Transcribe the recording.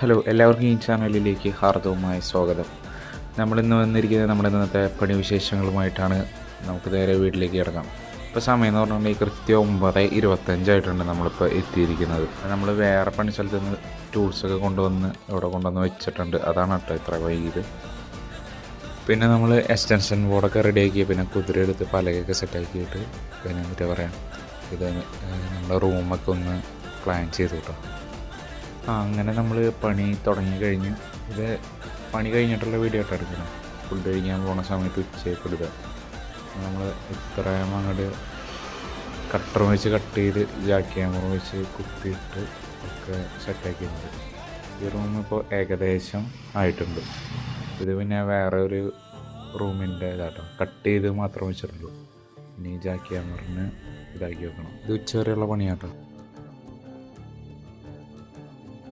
Hello, എല്ലാവർക്കും ഈ ചാനലിലേക്ക് ഹാർദവമായ സ്വാഗതം. നമ്മളിന്ന് വന്നിരിക്കുന്നത് നമ്മുടെ ഇന്നത്തെ പണി വിശേഷങ്ങളുമായിട്ടാണ്. നമുക്ക് നേരെ വീട്ടിലേക്ക് കിടക്കാം. ഇപ്പോൾ സമയം എന്ന് പറഞ്ഞിട്ടുണ്ടെങ്കിൽ കൃത്യം 9:25 നമ്മളിപ്പോൾ എത്തിയിരിക്കുന്നത്. നമ്മൾ വേറെ പണി സ്ഥലത്ത് നിന്ന് ടൂൾസൊക്കെ കൊണ്ടുവന്ന് ഇവിടെ കൊണ്ടുവന്ന് വെച്ചിട്ടുണ്ട്. അതാണ് കേട്ടോ ഇത്ര വൈകിയത്. പിന്നെ നമ്മൾ എക്സ്റ്റൻഷൻ ബോർഡൊക്കെ റെഡിയാക്കി, പിന്നെ കുതിര എടുത്ത് പലകയൊക്കെ സെറ്റാക്കിയിട്ട് പിന്നെ എന്താ പറയുക, ഇത് നമ്മുടെ റൂമൊക്കെ ഒന്ന് പ്ലാൻ ചെയ്തു കേട്ടോ. അങ്ങനെ നമ്മൾ പണി തുടങ്ങി കഴിഞ്ഞ്, ഇത് പണി കഴിഞ്ഞിട്ടുള്ള വീഡിയോ ആയിട്ട് എടുക്കണം. ഫുഡ് കഴിക്കാൻ പോകുന്ന സമയത്ത് ഉച്ചയൊക്കെ എടുക്കുക. നമ്മൾ ഇത്രയും അങ്ങോട്ട് കട്ടർ വെച്ച് കട്ട് ചെയ്ത് ജാക്ക് ക്യാമറ വെച്ച് കുത്തിയിട്ട് ഒക്കെ സെറ്റാക്കിയിട്ടുണ്ട്. ഈ റൂം ഇപ്പോൾ ഏകദേശം ആയിട്ടുണ്ട്. ഇത് പിന്നെ വേറെ ഒരു റൂമിൻ്റെ ഇതാട്ടോ, കട്ട് ചെയ്ത് മാത്രം വെച്ചിട്ടുള്ളൂ. ഇനി ജാക്ക് ക്യാമറിന് ഇതാക്കി വെക്കണം. ഇത് ഉച്ച വരെയുള്ള പണിയാട്ടോ.